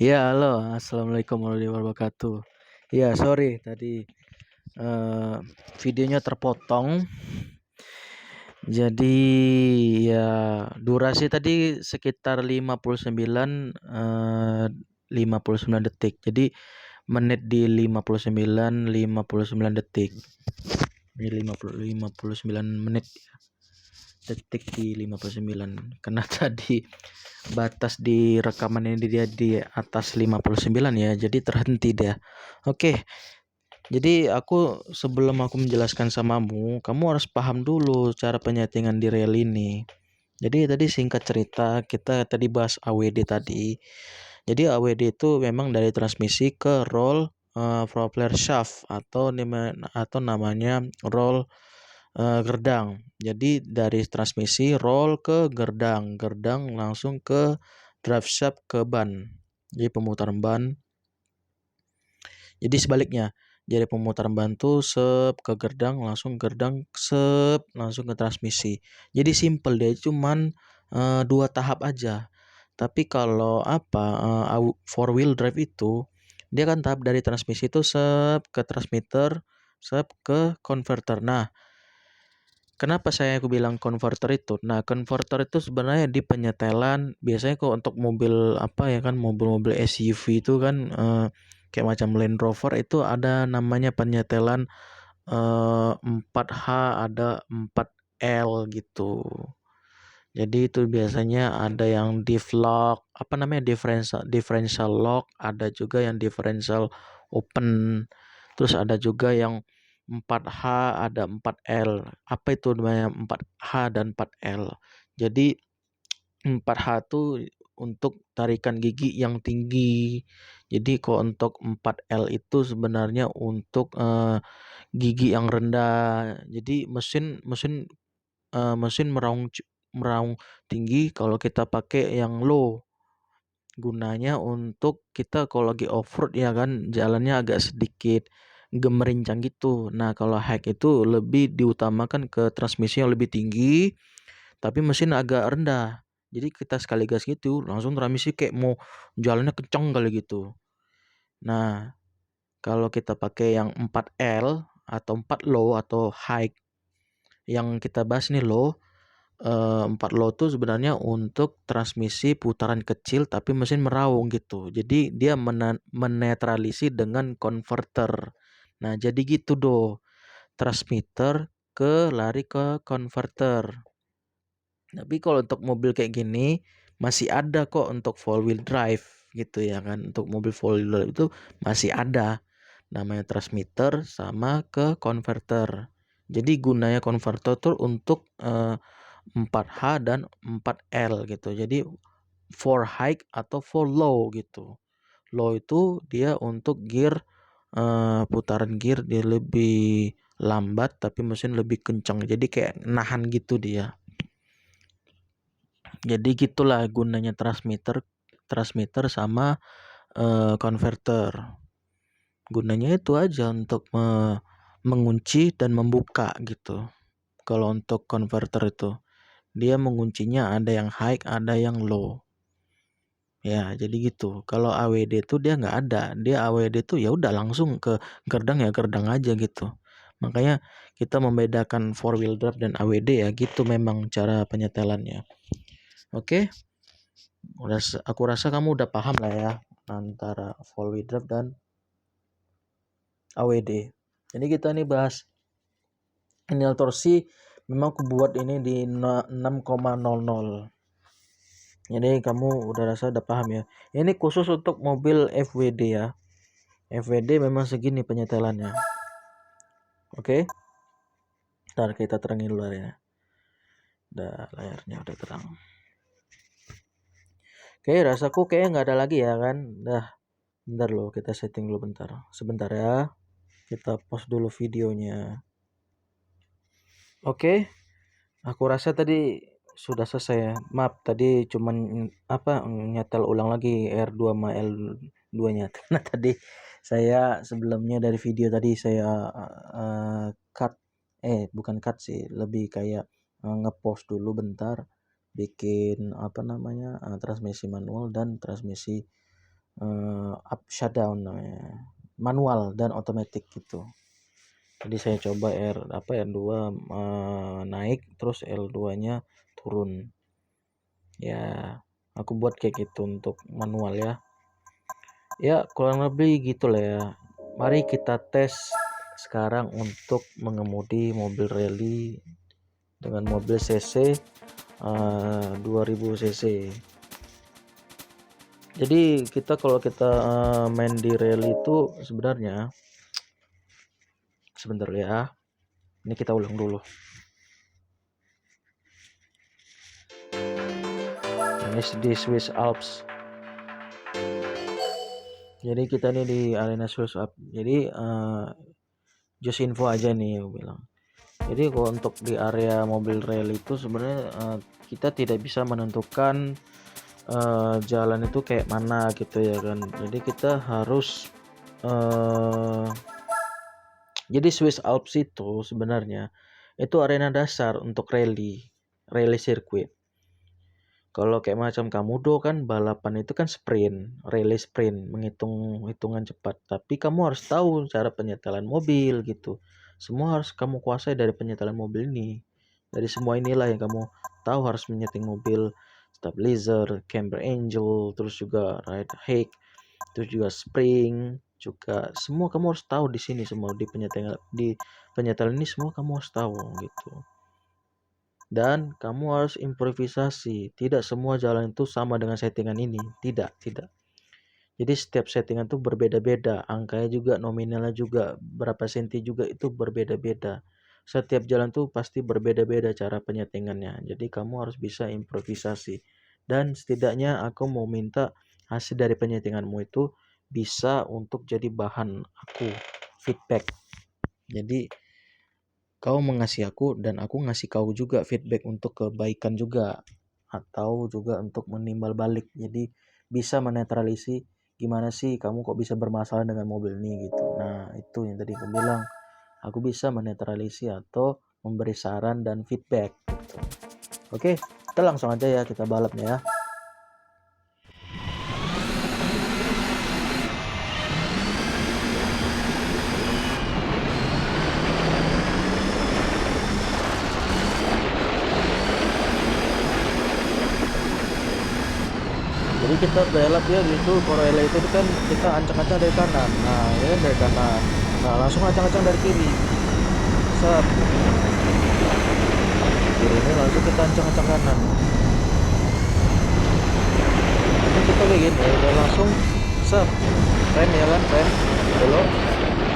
Ya, halo, assalamualaikum warahmatullahi wabarakatuh. Ya, sorry tadi eh, videonya terpotong. Jadi ya durasi tadi sekitar 59 detik. Jadi menit di 59 detik. Ini 59 menit detik di 59. Karena tadi batas di rekaman ini dia di atas 59 ya, jadi terhenti dia. Oke, jadi sebelum aku menjelaskan samamu, kamu harus paham dulu cara penyetingan di rel ini. Jadi tadi singkat cerita kita tadi bahas AWD tadi. Jadi AWD itu memang dari transmisi ke roll propeller shaft atau namanya roll gerdang. Jadi dari transmisi roll ke gerdang, gerdang langsung ke drive shaft ke ban. Jadi pemutaran ban. Jadi sebaliknya, jadi pemutaran ban tuh ke gerdang langsung ke transmisi. Jadi simple dia cuman 2 tahap aja. Tapi kalau four wheel drive itu dia kan tahap dari transmisi itu ke transmitter, ke converter. Nah, kenapa aku bilang converter itu? Nah, converter itu sebenarnya di penyetelan biasanya kok untuk mobil mobil-mobil SUV itu kan kayak macam Land Rover itu ada namanya penyetelan 4H, ada 4L gitu. Jadi itu biasanya ada yang diff lock, differential lock, ada juga yang differential open. Terus ada juga yang 4H, ada 4L. Apa itu namanya 4H dan 4L? Jadi 4H itu untuk tarikan gigi yang tinggi. Jadi kalau untuk 4L itu sebenarnya untuk gigi yang rendah. Jadi mesin mesin mesin meraung tinggi kalau kita pakai yang low. Gunanya untuk kita kalau lagi off-road ya kan jalannya agak sedikit gemerincang gitu. Nah, kalau high itu lebih diutamakan ke transmisi yang lebih tinggi tapi mesin agak rendah. Jadi kita sekali gas gitu langsung transmisi kayak mau jalannya kencang kali gitu. Nah, kalau kita pakai yang 4L atau 4 low atau high, yang kita bahas nih low, 4 low tuh sebenarnya untuk transmisi putaran kecil tapi mesin meraung gitu. Jadi dia menetralisi dengan converter. Nah, jadi gitu transmitter lari ke converter. Tapi kalau untuk mobil kayak gini masih ada kok untuk four wheel drive gitu ya kan. Untuk mobil four wheel drive itu masih ada namanya transmitter sama ke converter. Jadi gunanya converter tuh untuk 4H dan 4L gitu. Jadi for high atau for low gitu. Low itu dia untuk putaran gear dia lebih lambat tapi mesin lebih kencang. Jadi kayak nahan gitu dia. Jadi gitulah gunanya transmitter sama converter. Gunanya itu aja untuk mengunci dan membuka gitu. Kalau untuk converter itu dia menguncinya ada yang high, ada yang low. Ya, jadi gitu. Kalau AWD itu dia nggak ada. Dia AWD itu ya udah langsung ke gerdang ya gerdang aja gitu. Makanya kita membedakan four wheel drive dan AWD ya gitu memang cara penyetelannya. Oke, aku rasa kamu udah paham lah ya antara four wheel drive dan AWD. Jadi kita nih bahas ini torsi memang aku buat ini di 6,00. Jadi kamu udah paham ya. Ini khusus untuk mobil FWD ya. FWD memang segini penyetelannya. Oke. Ntar kita terangin dulu ya. Udah layarnya udah terang. Oke, rasaku kayaknya nggak ada lagi ya kan. Dah, bentar loh kita setting dulu bentar. Sebentar ya. Kita pause dulu videonya. Oke. Aku rasa tadi sudah selesai ya. Maaf tadi cuman nyetel ulang lagi R2 sama L2-nya. Karena tadi saya sebelumnya dari video tadi saya cut bukan cut sih, lebih kayak ngepost dulu bentar. bikin transmisi manual dan transmisi up shutdown namanya, manual dan otomatis gitu. Jadi saya coba R2 naik, terus L2-nya turun. Ya, aku buat kayak gitu untuk manual ya. Ya, kurang lebih gitu lah ya. Mari kita tes sekarang untuk mengemudi mobil rally dengan mobil cc 2000 cc. Jadi kalau kita main di rally itu sebenarnya, sebentar ya, ini kita ulang dulu. Ini di Swiss Alps. Jadi kita ini di arena Swiss Alps. Jadi just info aja nih aku bilang. Jadi kalau untuk di area mobil rally itu sebenarnya kita tidak bisa menentukan jalan itu kayak mana gitu ya kan. Jadi kita harus jadi Swiss Alps itu sebenarnya itu arena dasar untuk rally circuit. Kalau kayak macam Kamudo kan balapan itu kan sprint, rally sprint, hitungan cepat. Tapi kamu harus tahu cara penyetelan mobil gitu. Semua harus kamu kuasai dari penyetelan mobil ini. Dari semua inilah yang kamu tahu harus menyeting mobil, stabilizer, camber angel, terus juga ride height, terus juga spring, juga semua kamu harus tahu di sini semua di penyetelan ini semua kamu harus tahu gitu. Dan kamu harus improvisasi. Tidak semua jalan itu sama dengan settingan ini. Tidak. Jadi setiap settingan itu berbeda-beda. Angkanya juga, nominalnya juga, berapa senti juga itu berbeda-beda. Setiap jalan itu pasti berbeda-beda cara penyetingannya. Jadi kamu harus bisa improvisasi. Dan setidaknya aku mau minta hasil dari penyetinganmu itu bisa untuk jadi bahan aku feedback. Jadi kau mengasih aku dan aku ngasih kau juga feedback untuk kebaikan juga, atau juga untuk menimbal balik. Jadi bisa menetralisi gimana sih kamu kok bisa bermasalah dengan mobil ini gitu. Nah itu yang tadi aku bilang, aku bisa menetralisi atau memberi saran dan feedback gitu. Oke, kita langsung aja ya, kita balapnya ya. Jadi kita belok ya gitu, Corolla itu kan kita ancang-ancang dari kanan. Nah ya dari kanan, nah langsung ancang-ancang dari kiri. Set, kiri ini langsung kita ancang-ancang kanan. Ini kita kayak gini udah langsung set, rem ya kan, rem belok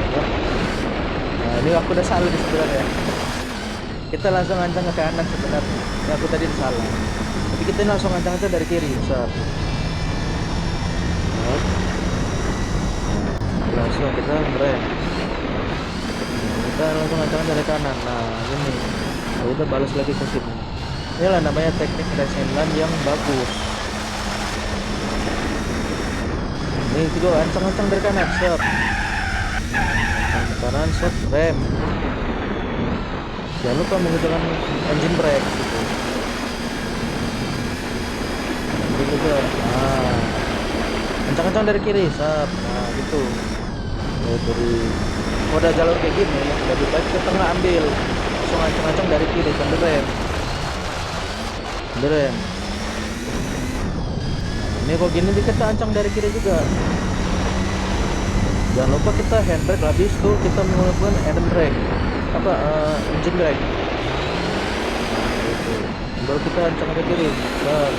ya. Nah ini aku udah salah sebenarnya, kita langsung ancang ke kanan sebenarnya ya, aku tadi salah, tapi kita langsung ancang-ancang dari kiri. Set, langsung kita rem, kita langsung ancang dari kanan. Nah ini udah balas lagi ke sini. Inilah namanya teknik racing yang bagus. Ini juga ancang-ancang dari kanan, set, kanan, set, rem. Jangan lupa menggunakan engine brake gitu. Ini juga, nah, ancang-ancang dari kiri, set, nah gitu. Dari udah jalur kayak gini, lebih baik ke tengah ambil, langsung ancang-ancang dari kiri sambil rem. Ini kok gini kita ancang dari kiri juga. Jangan lupa kita handbrake, habis itu kita menggunakan handbrake engine brake. Nah, itu. Baru kita ancang dari kiri. Nah,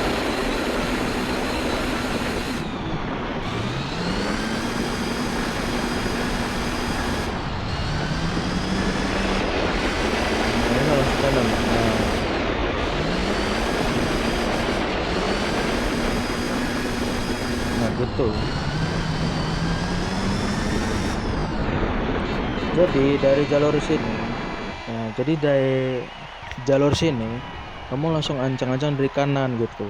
ini langsung kanan. Nah gitu. Jadi dari jalur sini, kamu langsung ancang-ancang dari kanan gitu.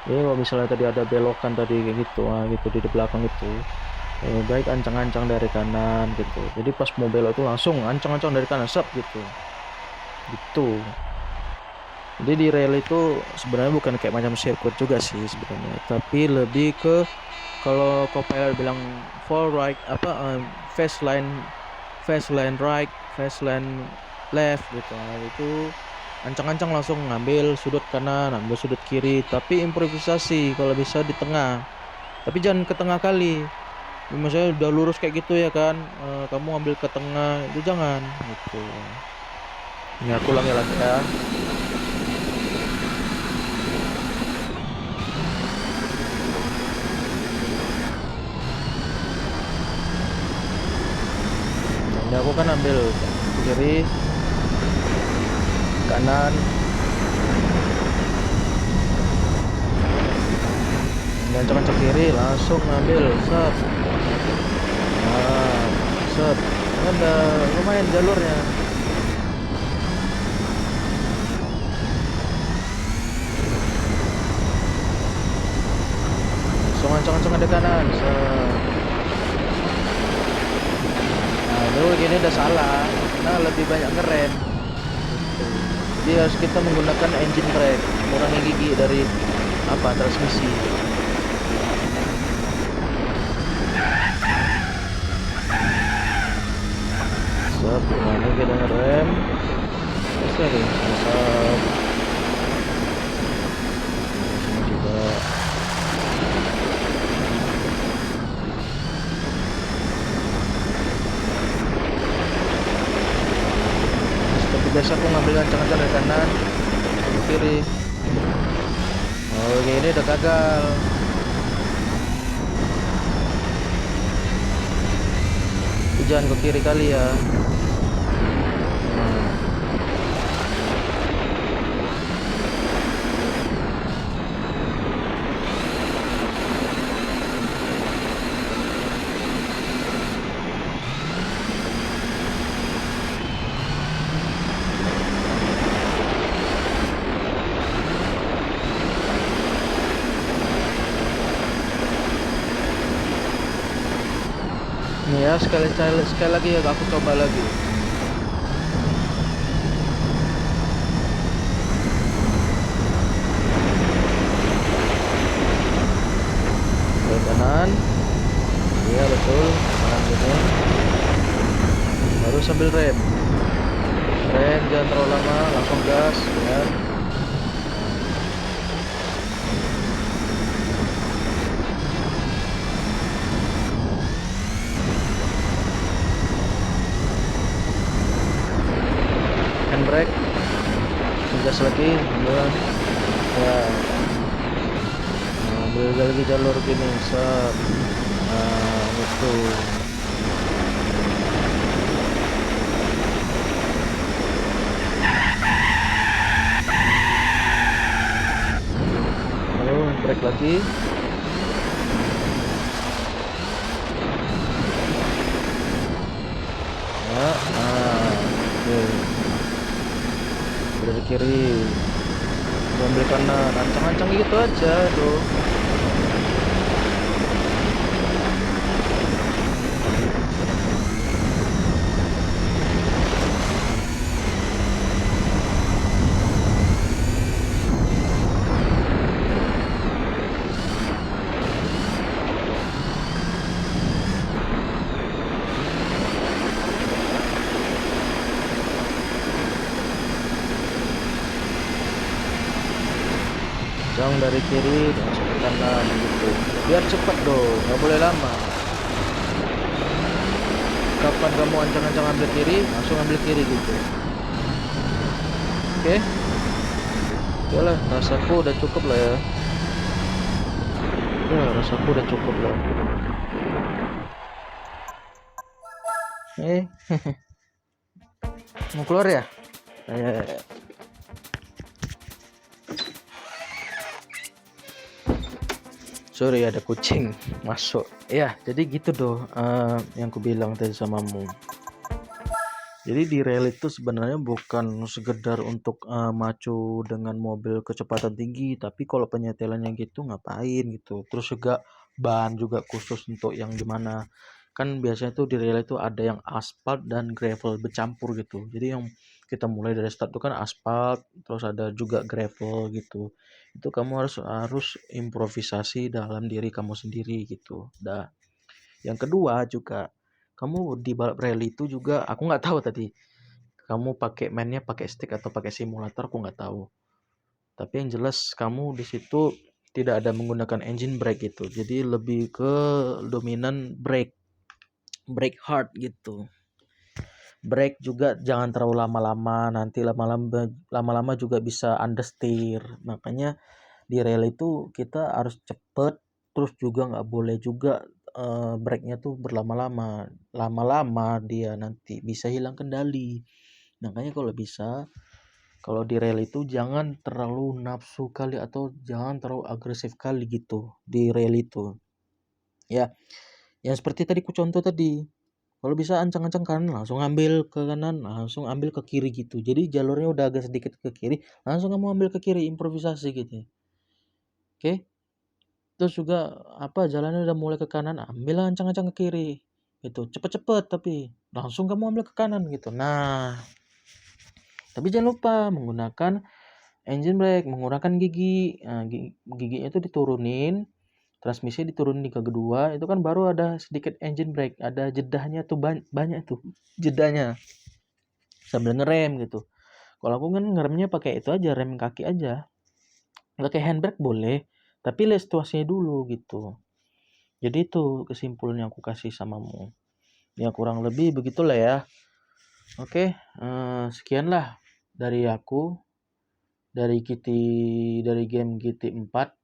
Jadi kalau misalnya tadi ada belokan tadi kayak gitu, gitu di belakang itu, baik ancang-ancang dari kanan gitu. Jadi pas mau belok itu langsung ancang-ancang dari kanan, sep gitu. Jadi di rel itu sebenarnya bukan kayak macam sirkuit juga sih sebenarnya, tapi lebih ke kalau co-pilot bilang fall right fast lane right, fast lane left gitu. Nah, itu ancang-ancang langsung ngambil sudut kanan, ambil sudut kiri, tapi improvisasi kalau bisa di tengah. Tapi jangan ke tengah kali. Misalnya udah lurus kayak gitu ya kan, kamu ambil ke tengah itu jangan gitu. Ini aku ulangi lagi ya. Ini aku kan ambil kiri, kanan, kencang-kencang kiri, langsung ambil set. Nah, set. Ini udah lumayan jalurnya. Langsung ancang-ancang ada kanan. Set. Nah, ini gini udah salah. Nah, lebih banyak ngerem. Gitu. Jadi harus kita menggunakan engine brake, mengurangi gigi dari transmisi. Set, nah ini kita ngerem. Bisa deh, set. Sini juga. Seperti biasa aku ngambil ancang-ancang dari kanan ke kiri. Oh ini udah gagal. Jangan ke kiri kali ya. Nih ya, sekali lagi ya aku coba lagi. Ke kanan. Iya betul, kanan gini. Baru sambil rem. Rem jangan terlalu lama, langsung gas ya. Handbrake, gas lagi, ambil ya. Nah, ambil lagi jalur gini, set. Nah, itu. Lalu brake lagi. Ya, nah, oke. Dari kiri, ambil kanan, ancang-ancang gitu aja tuh. Jangan dari kiri langsung ke kanan gitu. Biar cepat dong, nggak boleh lama. Kapan kamu ancang-ancang ambil kiri, langsung ambil kiri gitu. Oke. Oke lah, rasaku udah cukup lah ya. Ya, rasaku udah cukup lah. Mau keluar ya? Sorry ada kucing masuk. Ya, jadi gitu doh yang ku bilang tadi samamu. Jadi di rel itu sebenarnya bukan sekedar untuk macu dengan mobil kecepatan tinggi, tapi kalau penyetelannya gitu ngapain gitu. Terus juga ban juga khusus untuk yang gimana. Kan biasanya tuh di rel itu ada yang aspal dan gravel bercampur gitu. Jadi yang kita mulai dari start itu kan aspal, terus ada juga gravel gitu. Itu kamu harus improvisasi dalam diri kamu sendiri gitu. Yang kedua juga, kamu di balap rally itu juga aku nggak tahu tadi kamu mainnya pakai stick atau pakai simulator, aku nggak tahu. Tapi yang jelas kamu di situ tidak ada menggunakan engine brake gitu. Jadi lebih ke dominan brake hard gitu. Brake juga jangan terlalu lama-lama, nanti lama-lama juga bisa understeer. Makanya di rally itu kita harus cepet, terus juga nggak boleh juga brake-nya tuh berlama-lama. Lama-lama dia nanti bisa hilang kendali. Makanya kalau di rally itu jangan terlalu nafsu kali atau jangan terlalu agresif kali gitu di rally itu. Ya, yang seperti tadi ku contoh tadi. Kalau bisa ancang-ancang kanan, langsung ambil ke kanan, langsung ambil ke kiri gitu. Jadi jalurnya udah agak sedikit ke kiri, langsung kamu ambil ke kiri, improvisasi gitu. Oke? Terus juga jalannya udah mulai ke kanan, ambil ancang-ancang ke kiri. Gitu. Cepet-cepet tapi langsung kamu ambil ke kanan gitu. Nah, tapi jangan lupa menggunakan engine brake, menggunakan gigi. Nah, giginya itu diturunin, transmisi diturunin ke kedua, itu kan baru ada sedikit engine brake, ada jedahnya tuh banyak tuh jedanya sambil ngerem gitu. Kalau aku kan ngeremnya pakai itu aja, rem kaki aja. Pakai handbrake boleh, tapi lihat situasinya dulu gitu. Jadi itu kesimpulan yang aku kasih samamu. Ya kurang lebih begitulah ya. Oke, sekianlah dari aku dari game GT 4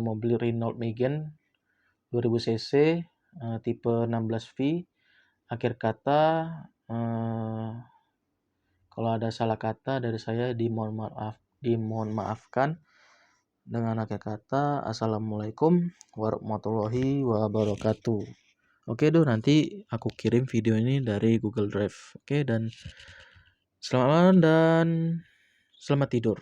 mobil Renault Megane 2000 cc tipe 16V. Akhir kata kalau ada salah kata dari saya dimohon maafkan. Dengan akhir kata assalamualaikum warahmatullahi wabarakatuh. Oke nanti aku kirim video ini dari Google Drive. Oke, dan selamat malam dan selamat tidur.